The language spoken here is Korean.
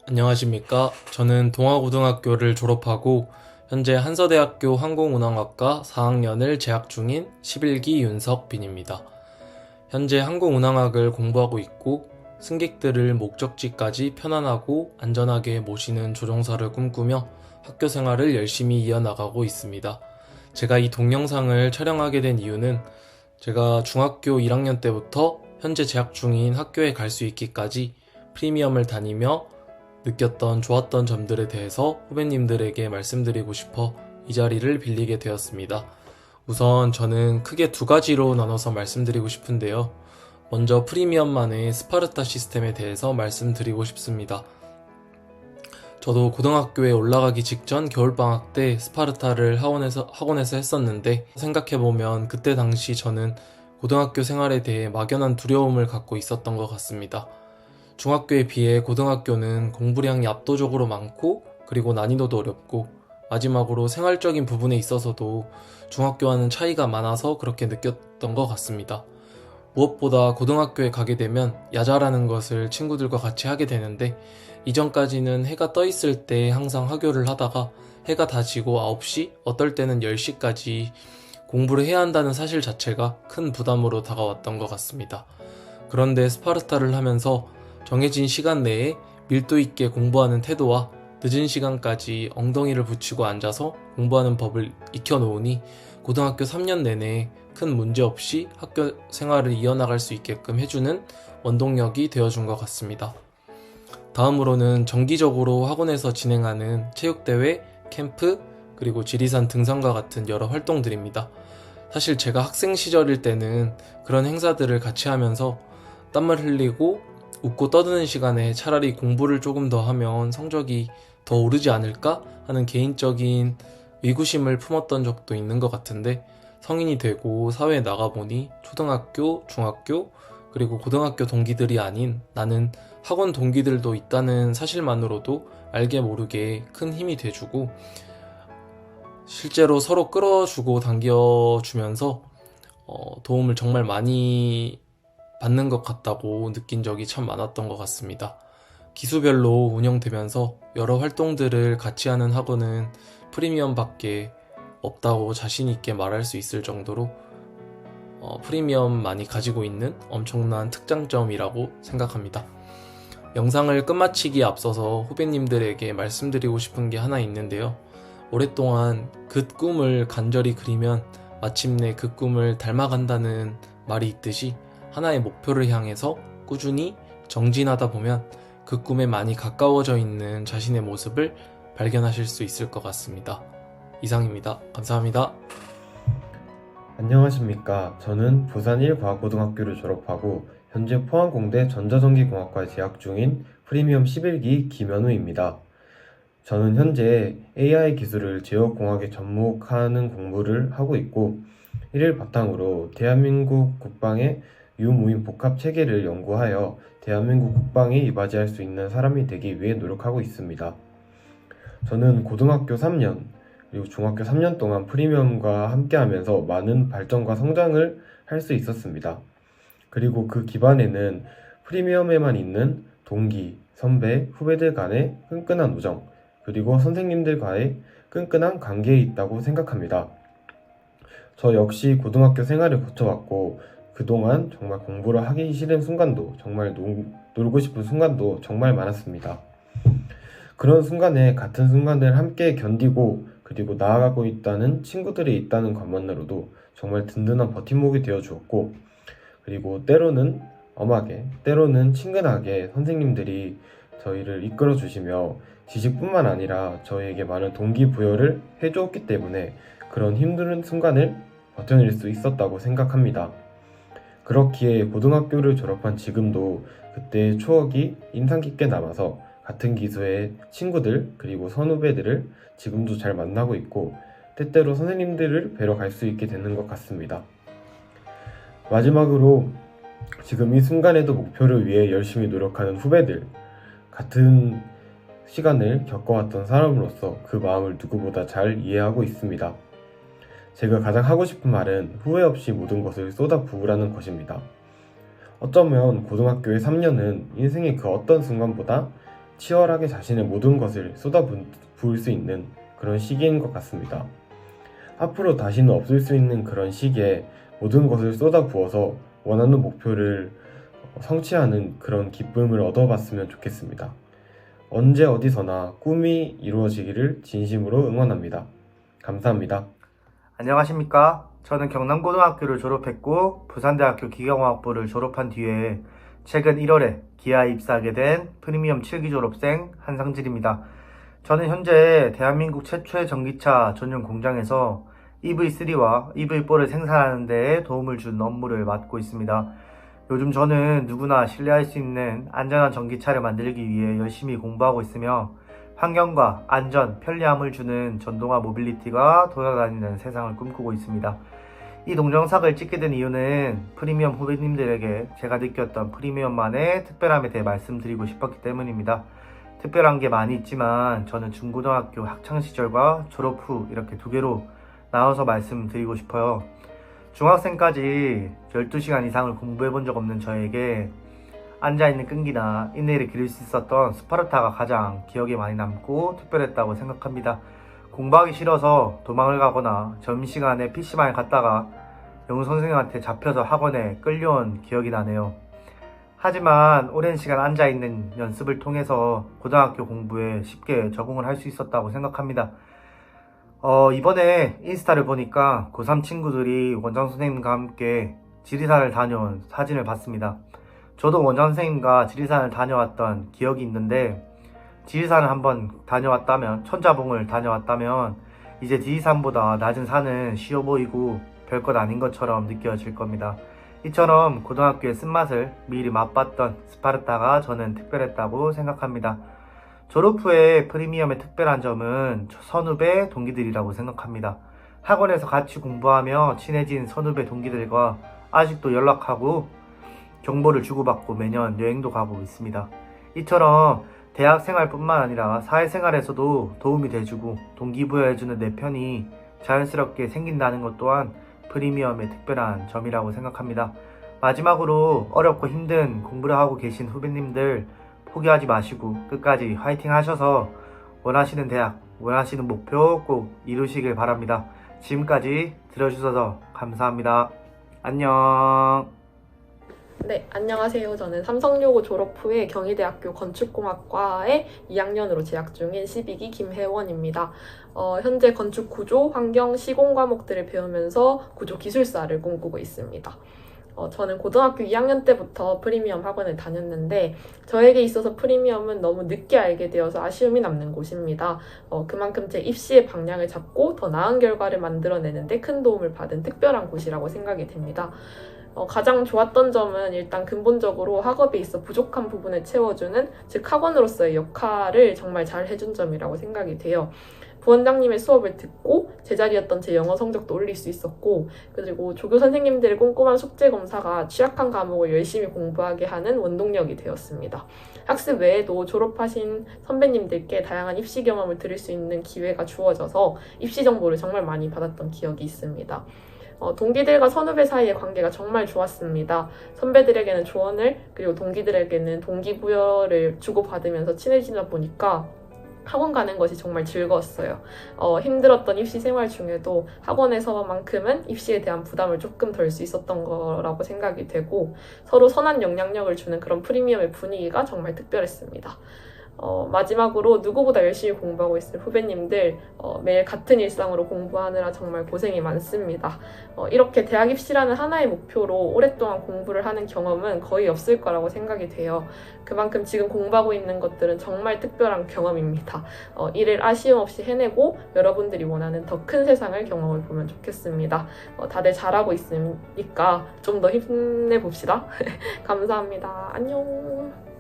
안녕하십니까. 저는 동아고등학교를 졸업하고 현재 한서대학교 항공운항학과 4학년을 재학 중인 11기 윤석빈입니다. 현재 항공운항학을 공부하고 있고 승객들을 목적지까지 편안하고 안전하게 모시는 조종사를 꿈꾸며 학교 생활을 열심히 이어나가고 있습니다. 제가 이 동영상을 촬영하게 된 이유는 제가 중학교 1학년 때부터 현재 재학 중인 학교에 갈 수 있기까지 프리미엄을 다니며 느꼈던 좋았던 점들에 대해서 후배님들에게 말씀드리고 싶어 이 자리를 빌리게 되었습니다. 우선 저는 크게 두 가지로 나눠서 말씀드리고 싶은데요. 먼저 프리미엄만의 스파르타 시스템에 대해서 말씀드리고 싶습니다. 저도 고등학교에 올라가기 직전 겨울방학 때 스파르타를 학원에서 했었는데 생각해보면 그때 당시 저는 고등학교 생활에 대해 막연한 두려움을 갖고 있었던 것 같습니다. 중학교에 비해 고등학교는 공부량이 압도적으로 많고 그리고 난이도도 어렵고 마지막으로 생활적인 부분에 있어서도 중학교와는 차이가 많아서 그렇게 느꼈던 것 같습니다. 무엇보다 고등학교에 가게 되면 야자라는 것을 친구들과 같이 하게 되는데 이전까지는 해가 떠 있을 때 항상 하교를 하다가 해가 다 지고 9시, 어떨 때는 10시까지 공부를 해야 한다는 사실 자체가 큰 부담으로 다가왔던 것 같습니다. 그런데 스파르타를 하면서 정해진 시간 내에 밀도 있게 공부하는 태도와 늦은 시간까지 엉덩이를 붙이고 앉아서 공부하는 법을 익혀놓으니 고등학교 3년 내내 큰 문제 없이 학교 생활을 이어나갈 수 있게끔 해주는 원동력이 되어준 것 같습니다. 다음으로는 정기적으로 학원에서 진행하는 체육대회, 캠프, 그리고 지리산 등산과 같은 여러 활동들입니다. 사실 제가 학생 시절일 때는 그런 행사들을 같이 하면서 땀을 흘리고 웃고 떠드는 시간에 차라리 공부를 조금 더 하면 성적이 더 오르지 않을까 하는 개인적인 의구심을 품었던 적도 있는 것 같은데 성인이 되고 사회에 나가보니 초등학교, 중학교, 그리고 고등학교 동기들이 아닌 나는 학원 동기들도 있다는 사실만으로도 알게 모르게 큰 힘이 돼주고 실제로 서로 끌어주고 당겨주면서 도움을 정말 많이 받는 것 같다고 느낀 적이 참 많았던 것 같습니다. 기수별로 운영되면서 여러 활동들을 같이 하는 학원은 프리미엄밖에 없다고 자신 있게 말할 수 있을 정도로 프리미엄만이 가지고 있는 엄청난 특장점이라고 생각합니다. 영상을 끝마치기에 앞서서 후배님들에게 말씀드리고 싶은 게 하나 있는데요. 오랫동안 그 꿈을 간절히 그리면 마침내 그 꿈을 닮아간다는 말이 있듯이 하나의 목표를 향해서 꾸준히 정진하다 보면 그 꿈에 많이 가까워져 있는 자신의 모습을 발견하실 수 있을 것 같습니다. 이상입니다. 감사합니다. 안녕하십니까. 저는 부산 1과학고등학교를 졸업하고 현재 포항공대 전자전기공학과에 재학 중인 프리미엄 11기 김현우입니다. 저는 현재 AI 기술을 제어공학에 접목하는 공부를 하고 있고 이를 바탕으로 대한민국 국방의 유무인 복합 체계를 연구하여 대한민국 국방에 이바지할 수 있는 사람이 되기 위해 노력하고 있습니다. 저는 고등학교 3년 그리고 중학교 3년 동안 프리미엄과 함께하면서 많은 발전과 성장을 할 수 있었습니다. 그리고 그 기반에는 프리미엄에만 있는 동기, 선배, 후배들 간의 끈끈한 우정, 그리고 선생님들과의 끈끈한 관계에 있다고 생각합니다. 저 역시 고등학교 생활을 거쳐왔고 그동안 정말 공부를 하기 싫은 순간도 정말 놀고 싶은 순간도 정말 많았습니다. 그런 순간에 같은 순간을 함께 견디고 그리고 나아가고 있다는 친구들이 있다는 것만으로도 정말 든든한 버팀목이 되어 주었고 그리고 때로는 엄하게 때로는 친근하게 선생님들이 저희를 이끌어 주시며 지식뿐만 아니라 저희에게 많은 동기부여를 해주었기 때문에 그런 힘든 순간을 버텨낼 수 있었다고 생각합니다. 그렇기에 고등학교를 졸업한 지금도 그때의 추억이 인상 깊게 남아서 같은 기수의 친구들 그리고 선후배들을 지금도 잘 만나고 있고 때때로 선생님들을 뵈러 갈 수 있게 되는 것 같습니다. 마지막으로 지금 이 순간에도 목표를 위해 열심히 노력하는 후배들, 같은 시간을 겪어왔던 사람으로서 그 마음을 누구보다 잘 이해하고 있습니다. 제가 가장 하고 싶은 말은 후회 없이 모든 것을 쏟아부으라는 것입니다. 어쩌면 고등학교의 3년은 인생의 그 어떤 순간보다 치열하게 자신의 모든 것을 쏟아부을 수 있는 그런 시기인 것 같습니다. 앞으로 다시는 없을 수 있는 그런 시기에 모든 것을 쏟아부어서 원하는 목표를 성취하는 그런 기쁨을 얻어봤으면 좋겠습니다. 언제 어디서나 꿈이 이루어지기를 진심으로 응원합니다. 감사합니다. 안녕하십니까? 저는 경남고등학교를 졸업했고 부산대학교 기계공학부를 졸업한 뒤에 최근 1월에 기아에 입사하게 된 프리미엄 7기 졸업생 한상질입니다. 저는 현재 대한민국 최초의 전기차 전용 공장에서 EV3와 EV4를 생산하는 데 도움을 준 업무를 맡고 있습니다. 요즘 저는 누구나 신뢰할 수 있는 안전한 전기차를 만들기 위해 열심히 공부하고 있으며 환경과 안전, 편리함을 주는 전동화 모빌리티가 돌아다니는 세상을 꿈꾸고 있습니다. 이 동영상을 찍게 된 이유는 프리미엄 후배님들에게 제가 느꼈던 프리미엄만의 특별함에 대해 말씀드리고 싶었기 때문입니다. 특별한 게 많이 있지만 저는 중고등학교 학창시절과 졸업 후 이렇게 두 개로 나눠서 말씀드리고 싶어요. 중학생까지 12시간 이상을 공부해 본 적 없는 저에게 앉아있는 끈기나 인내를 기를 수 있었던 스파르타가 가장 기억에 많이 남고 특별했다고 생각합니다. 공부하기 싫어서 도망을 가거나 점심시간에 PC방에 갔다가 영어 선생님한테 잡혀서 학원에 끌려온 기억이 나네요. 하지만 오랜 시간 앉아있는 연습을 통해서 고등학교 공부에 쉽게 적응을 할 수 있었다고 생각합니다. 이번에 인스타를 보니까 고3 친구들이 원장 선생님과 함께 지리산을 다녀온 사진을 봤습니다. 저도 원장 선생님과 지리산을 다녀왔던 기억이 있는데 지리산을 한번 다녀왔다면, 천자봉을 다녀왔다면 이제 지리산보다 낮은 산은 쉬워 보이고 별것 아닌 것처럼 느껴질 겁니다. 이처럼 고등학교의 쓴맛을 미리 맛봤던 스파르타가 저는 특별했다고 생각합니다. 졸업 후에 프리미엄의 특별한 점은 선후배 동기들이라고 생각합니다. 학원에서 같이 공부하며 친해진 선후배 동기들과 아직도 연락하고 정보를 주고받고 매년 여행도 가고 있습니다. 이처럼 대학생활뿐만 아니라 사회생활에서도 도움이 돼주고 동기부여해주는 내 편이 자연스럽게 생긴다는 것 또한 프리미엄의 특별한 점이라고 생각합니다. 마지막으로 어렵고 힘든 공부를 하고 계신 후배님들 포기하지 마시고 끝까지 화이팅 하셔서 원하시는 대학, 원하시는 목표 꼭 이루시길 바랍니다. 지금까지 들어주셔서 감사합니다. 안녕. 네, 안녕하세요. 저는 삼성여고 졸업 후에 경희대학교 건축공학과에 2학년으로 재학 중인 12기 김혜원입니다. 현재 건축 구조, 환경, 시공 과목들을 배우면서 구조 기술사를 꿈꾸고 있습니다. 저는 고등학교 2학년 때부터 프리미엄 학원을 다녔는데 저에게 있어서 프리미엄은 너무 늦게 알게 되어서 아쉬움이 남는 곳입니다. 그만큼 제 입시의 방향을 잡고 더 나은 결과를 만들어내는데 큰 도움을 받은 특별한 곳이라고 생각이 됩니다. 가장 좋았던 점은 일단 근본적으로 학업에 있어 부족한 부분을 채워주는, 즉 학원으로서의 역할을 정말 잘 해준 점이라고 생각이 돼요. 부원장님의 수업을 듣고 제자리였던 제 영어 성적도 올릴 수 있었고, 그리고 조교 선생님들의 꼼꼼한 숙제 검사가 취약한 과목을 열심히 공부하게 하는 원동력이 되었습니다. 학습 외에도 졸업하신 선배님들께 다양한 입시 경험을 들을 수 있는 기회가 주어져서 입시 정보를 정말 많이 받았던 기억이 있습니다. 동기들과 선후배 사이의 관계가 정말 좋았습니다. 선배들에게는 조언을, 그리고 동기들에게는 동기부여를 주고받으면서 친해지다 보니까 학원 가는 것이 정말 즐거웠어요. 힘들었던 입시 생활 중에도 학원에서만큼은 입시에 대한 부담을 조금 덜 수 있었던 거라고 생각이 되고, 서로 선한 영향력을 주는 그런 프리미엄의 분위기가 정말 특별했습니다. 마지막으로 누구보다 열심히 공부하고 있을 후배님들, 매일 같은 일상으로 공부하느라 정말 고생이 많습니다. 이렇게 대학 입시라는 하나의 목표로 오랫동안 공부를 하는 경험은 거의 없을 거라고 생각이 돼요. 그만큼 지금 공부하고 있는 것들은 정말 특별한 경험입니다. 이를 아쉬움 없이 해내고 여러분들이 원하는 더 큰 세상을 경험해 보면 좋겠습니다. 다들 잘하고 있으니까 좀 더 힘내봅시다. 감사합니다. 안녕.